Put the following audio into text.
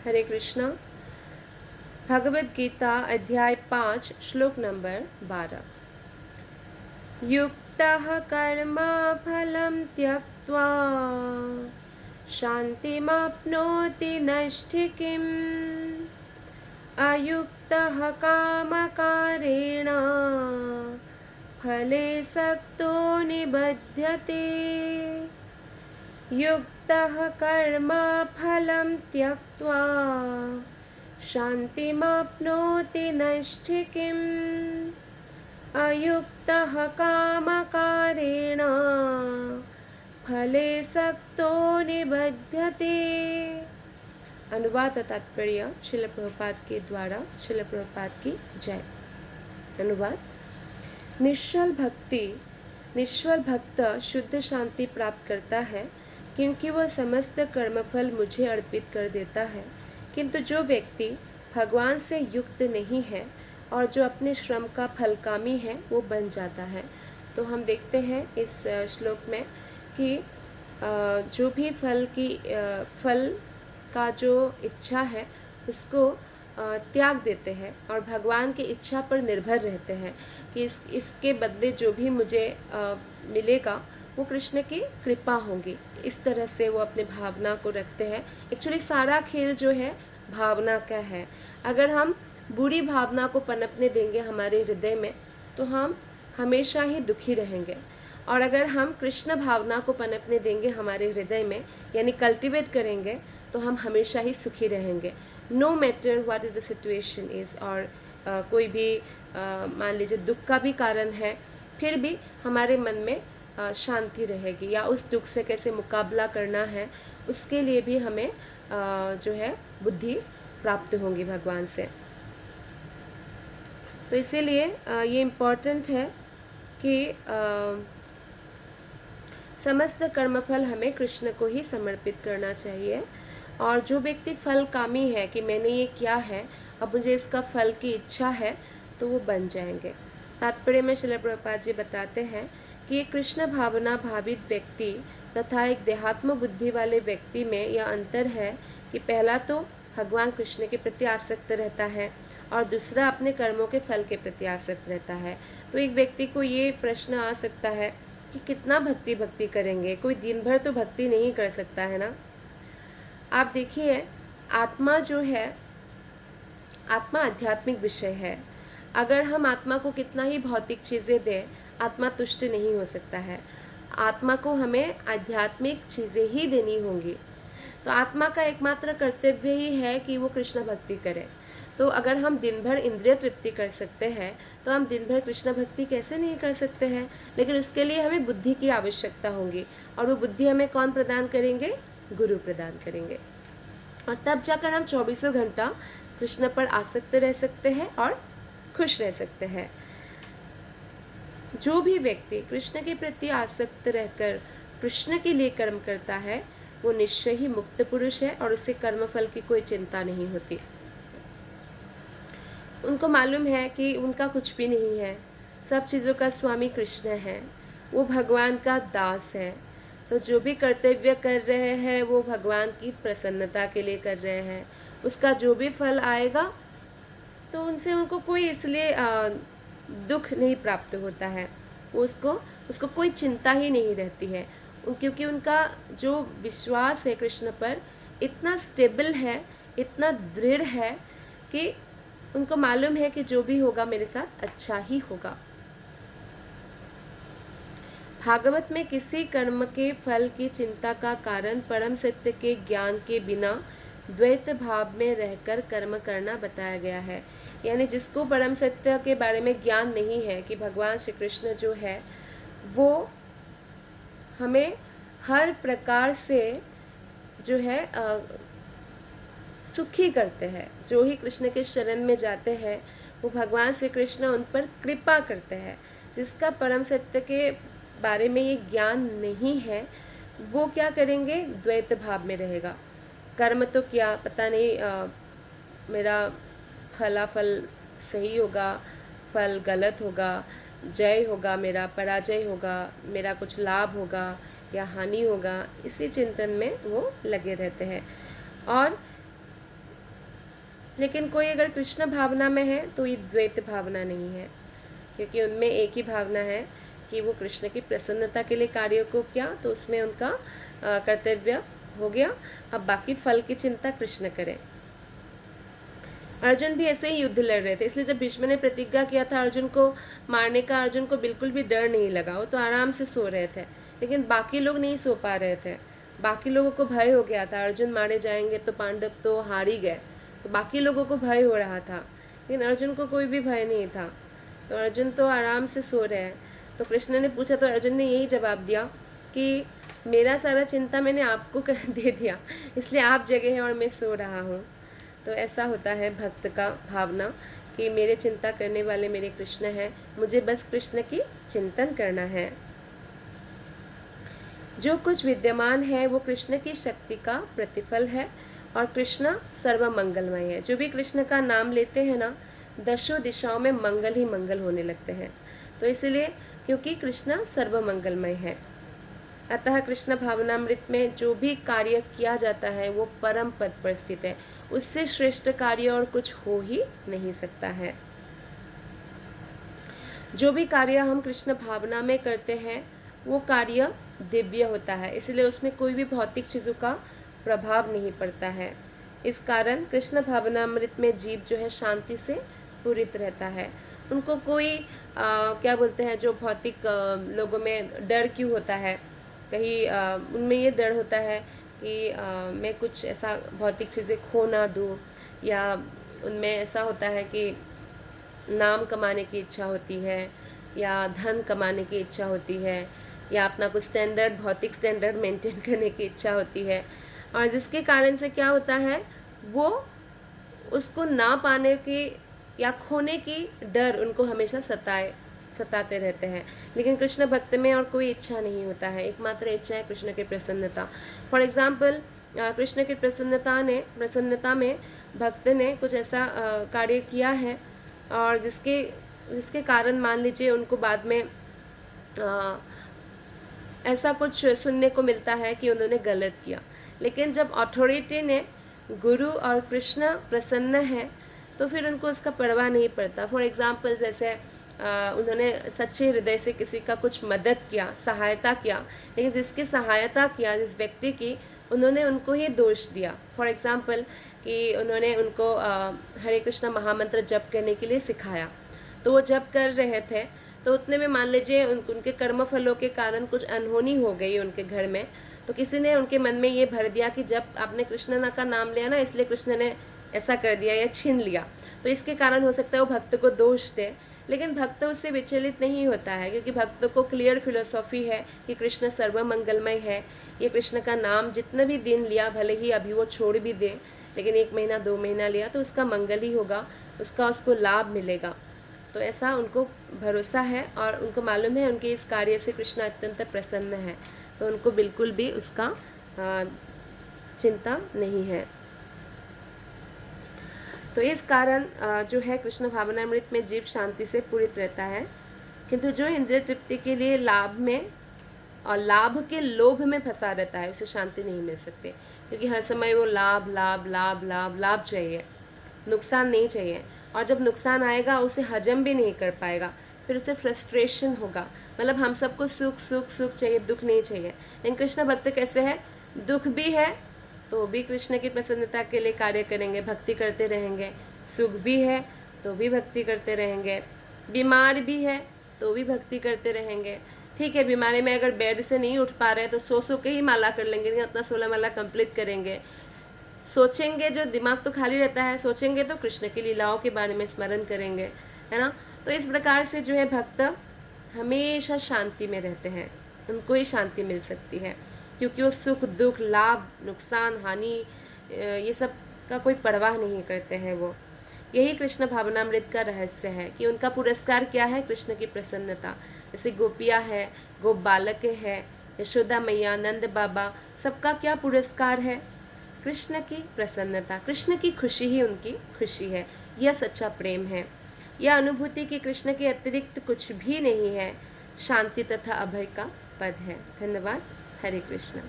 हरे कृष्णा। भगवद गीता अध्याय 5 श्लोक नंबर 12। युक्तः कर्म फलं त्यक्त्वा शान्तिमाप्नोति नैष्ठिकीम् अयुक्तः कामकारेण फले सक्तो निबध्यते। युक्तः कर्म फलं त्यक्त्वा शान्तिमाप्नोति नैष्ठिकीम् अयुक्तः कामकारेण फले सक्तो निबध्यते। अनुवाद और तात्पर्य श्रील प्रभुपाद के द्वारा। श्रील प्रभुपाद की जय। अनुवाद। निश्चल भक्त शुद्ध शांति प्राप्त करता है क्योंकि वह समस्त कर्मफल मुझे अर्पित कर देता है। किंतु जो व्यक्ति भगवान से युक्त नहीं है और जो अपने श्रम का फलकामी है वो बन जाता है। तो हम देखते हैं इस श्लोक में कि जो भी फल का जो इच्छा है उसको त्याग देते हैं और भगवान की इच्छा पर निर्भर रहते हैं कि इसके बदले जो भी मुझे मिलेगा वो कृष्ण की कृपा होगी। इस तरह से वो अपने भावना को रखते हैं। एक्चुअली सारा खेल जो है भावना का है। अगर हम बुरी भावना को पनपने देंगे हमारे हृदय में तो हम हमेशा ही दुखी रहेंगे, और अगर हम कृष्ण भावना को पनपने देंगे हमारे हृदय में यानी कल्टिवेट करेंगे तो हम हमेशा ही सुखी रहेंगे, no matter what is the situation is. और कोई भी मान लीजिए दुख का भी कारण है फिर भी हमारे मन में शांति रहेगी, या उस दुख से कैसे मुकाबला करना है उसके लिए भी हमें जो है बुद्धि प्राप्त होंगी भगवान से। तो इसीलिए ये इम्पोर्टेंट है कि समस्त कर्मफल हमें कृष्ण को ही समर्पित करना चाहिए। और जो व्यक्ति फल कामी है कि मैंने ये किया है अब मुझे इसका फल की इच्छा है तो वो बन जाएंगे। तात्पर्य में श्रील प्रभुपाद जी बताते हैं कि एक कृष्ण भावना भावित व्यक्ति तथा एक देहात्म बुद्धि वाले व्यक्ति में यह अंतर है कि पहला तो भगवान कृष्ण के प्रति आसक्त रहता है और दूसरा अपने कर्मों के फल के प्रति आसक्त रहता है। तो एक व्यक्ति को ये प्रश्न आ सकता है कि कितना भक्ति करेंगे, कोई दिन भर तो भक्ति नहीं कर सकता है ना। आप देखिए आत्मा जो है, आत्मा आध्यात्मिक विषय है। अगर हम आत्मा को कितना ही भौतिक चीज़ें दें आत्मा तुष्ट नहीं हो सकता है। आत्मा को हमें आध्यात्मिक चीज़ें ही देनी होंगी। तो आत्मा का एकमात्र कर्तव्य ही है कि वो कृष्ण भक्ति करे। तो अगर हम दिन भर इंद्रिय तृप्ति कर सकते हैं तो हम दिन भर कृष्ण भक्ति कैसे नहीं कर सकते हैं। लेकिन उसके लिए हमें बुद्धि की आवश्यकता होगी, और वो बुद्धि हमें कौन प्रदान करेंगे? गुरु प्रदान करेंगे। और तब जाकर हम 24 घंटा कृष्ण पर आसक्त रह सकते हैं और खुश रह सकते हैं। जो भी व्यक्ति कृष्ण के प्रति आसक्त रहकर कृष्ण के लिए कर्म करता है वो निश्चय ही मुक्त पुरुष है और उसे कर्मफल की कोई चिंता नहीं होती। उनको मालूम है कि उनका कुछ भी नहीं है, सब चीज़ों का स्वामी कृष्ण है, वो भगवान का दास है। तो जो भी कर्तव्य कर रहे हैं वो भगवान की प्रसन्नता के लिए कर रहे हैं। उसका जो भी फल आएगा तो उनसे उनको कोई इसलिए दुख नहीं प्राप्त होता है। उसको कोई चिंता ही नहीं रहती है, क्योंकि उनका जो विश्वास है कृष्ण पर इतना स्टेबल है, इतना दृढ़ है कि उनको मालूम है कि जो भी होगा मेरे साथ अच्छा ही होगा। भागवत में किसी कर्म के फल की चिंता का कारण परम सत्य के ज्ञान के बिना द्वैत भाव में रहकर कर्म करना बताया गया है। यानी जिसको परम सत्य के बारे में ज्ञान नहीं है कि भगवान श्री कृष्ण जो है वो हमें हर प्रकार से जो है सुखी करते हैं। जो ही कृष्ण के शरण में जाते हैं वो भगवान श्री कृष्ण उन पर कृपा करते हैं। जिसका परम सत्य के बारे में ये ज्ञान नहीं है वो क्या करेंगे? द्वैत भाव में रहेगा। कर्म तो क्या पता नहीं, मेरा फलाफल सही होगा, फल गलत होगा, जय होगा मेरा, पराजय होगा, मेरा कुछ लाभ होगा या हानि होगा, इसी चिंतन में वो लगे रहते हैं। और लेकिन कोई अगर कृष्ण भावना में है तो ये द्वैत भावना नहीं है, क्योंकि उनमें एक ही भावना है कि वो कृष्ण की प्रसन्नता के लिए कार्य को किया, तो उसमें उनका कर्तव्य हो गया। अब बाकी फल की चिंता कृष्ण करें। अर्जुन भी ऐसे ही युद्ध लड़ रहे थे, इसलिए जब भीष्म ने प्रतिज्ञा किया था अर्जुन को मारने का, अर्जुन को बिल्कुल भी डर नहीं लगा, वो तो आराम से सो रहे थे। लेकिन बाकी लोग नहीं सो पा रहे थे, बाकी लोगों को भय हो गया था, अर्जुन मारे जाएंगे तो पांडव तो हार ही गए, तो बाकी लोगों को भय हो रहा था, लेकिन अर्जुन को कोई भी भय नहीं था, तो अर्जुन तो आराम से सो रहे हैं। तो कृष्ण ने पूछा तो अर्जुन ने यही जवाब दिया कि मेरा सारा चिंता मैंने आपको कर दे दिया, इसलिए आप जगह हैं और मैं सो रहा हूँ। तो ऐसा होता है भक्त का भावना कि मेरे चिंता करने वाले मेरे कृष्ण हैं, मुझे बस कृष्ण की चिंतन करना है। जो कुछ विद्यमान है वो कृष्ण की शक्ति का प्रतिफल है और कृष्ण सर्वमंगलमय है। जो भी कृष्ण का नाम लेते हैं ना, दशों दिशाओं में मंगल ही मंगल होने लगते हैं। तो इसलिए क्योंकि कृष्ण सर्वमंगलमय है, अतः कृष्ण भावनामृत में जो भी कार्य किया जाता है वो परम पद पर स्थित है, उससे श्रेष्ठ कार्य और कुछ हो ही नहीं सकता है। जो भी कार्य हम कृष्ण भावना में करते हैं वो कार्य दिव्य होता है, इसलिए उसमें कोई भी भौतिक चीज़ों का प्रभाव नहीं पड़ता है। इस कारण कृष्ण भावनामृत में जीव जो है शांति से पूरित रहता है। उनको कोई क्या बोलते हैं, जो भौतिक लोगों में डर क्यों होता है, कहीं उनमें ये डर होता है कि मैं कुछ ऐसा भौतिक चीज़ें खो ना दूँ, या उनमें ऐसा होता है कि नाम कमाने की इच्छा होती है या धन कमाने की इच्छा होती है या अपना कुछ स्टैंडर्ड, भौतिक स्टैंडर्ड मेंटेन करने की इच्छा होती है, और जिसके कारण से क्या होता है, वो उसको ना पाने की या खोने की डर उनको हमेशा सताते रहते हैं। लेकिन कृष्ण भक्त में और कोई इच्छा नहीं होता है, एकमात्र इच्छा है कृष्ण की प्रसन्नता। फॉर एग्जाम्पल कृष्ण की प्रसन्नता में भक्त ने कुछ ऐसा कार्य किया है और जिसके कारण मान लीजिए उनको बाद में ऐसा कुछ सुनने को मिलता है कि उन्होंने गलत किया, लेकिन जब अथॉरिटी ने, गुरु और कृष्ण प्रसन्न है तो फिर उनको उसका परवाह नहीं पड़ता। फॉर एग्जाम्पल जैसे उन्होंने सच्चे हृदय से किसी का कुछ मदद किया, सहायता किया, लेकिन जिसकी सहायता किया जिस व्यक्ति की, उन्होंने उनको ही दोष दिया। फॉर एग्जाम्पल कि उन्होंने उनको हरे कृष्णा महामंत्र जप करने के लिए सिखाया, तो वो जप कर रहे थे, तो उतने में मान लीजिए उनके कर्म फलों के कारण कुछ अनहोनी हो गई उनके घर में, तो किसी ने उनके मन में ये भर दिया कि जब आपने कृष्ण का नाम लिया ना, इसलिए कृष्ण ने ऐसा कर दिया या छीन लिया, तो इसके कारण हो सकता है वो भक्त को दोष दे। लेकिन भक्त उससे विचलित नहीं होता है, क्योंकि भक्त को क्लियर फिलोसॉफी है कि कृष्ण सर्वमंगलमय है। ये कृष्ण का नाम जितना भी दिन लिया, भले ही अभी वो छोड़ भी दे, लेकिन 1 महीना 2 महीना लिया तो उसका मंगल ही होगा, उसको लाभ मिलेगा। तो ऐसा उनको भरोसा है और उनको मालूम है उनके इस कार्य से कृष्ण अत्यंत प्रसन्न है, तो उनको बिल्कुल भी उसका चिंता नहीं है। तो इस कारण जो है कृष्ण भावनामृत में जीव शांति से पूरित रहता है, किंतु जो इंद्रिय तृप्ति के लिए लाभ में और लाभ के लोभ में फंसा रहता है उसे शांति नहीं मिल सकती, क्योंकि हर समय वो लाभ लाभ लाभ लाभ लाभ चाहिए, नुकसान नहीं चाहिए, और जब नुकसान आएगा उसे हजम भी नहीं कर पाएगा, फिर उसे फ्रस्ट्रेशन होगा। मतलब हम सबको सुख सुख सुख चाहिए, दुख नहीं चाहिए। लेकिन कृष्ण भक्त कैसे है, दुख भी है तो भी कृष्ण की प्रसन्नता के लिए कार्य करेंगे, भक्ति करते रहेंगे, सुख भी है तो भी भक्ति करते रहेंगे, बीमार भी है तो भी भक्ति करते रहेंगे। ठीक है, बीमारी में अगर बेड से नहीं उठ पा रहे तो सो के ही माला कर लेंगे, लेकिन अपना 16 माला कंप्लीट करेंगे। सोचेंगे, जो दिमाग तो खाली रहता है, सोचेंगे तो कृष्ण की लीलाओं के बारे में स्मरण करेंगे, है ना। तो इस प्रकार से जो है भक्त हमेशा शांति में रहते हैं, उनको ही शांति मिल सकती है, क्योंकि वो सुख दुख लाभ नुकसान हानि ये सब का कोई परवाह नहीं करते हैं। वो यही कृष्ण भावनामृत का रहस्य है कि उनका पुरस्कार क्या है, कृष्ण की प्रसन्नता। जैसे गोपियाँ है, गोप बालक है, यशोदा मैया, नंद बाबा, सबका क्या पुरस्कार है, कृष्ण की प्रसन्नता, कृष्ण की खुशी ही उनकी खुशी है। यह सच्चा प्रेम है, यह अनुभूति कि कृष्ण के अतिरिक्त कुछ भी नहीं है, शांति तथा अभय का पद है। धन्यवाद। हरे कृष्ण।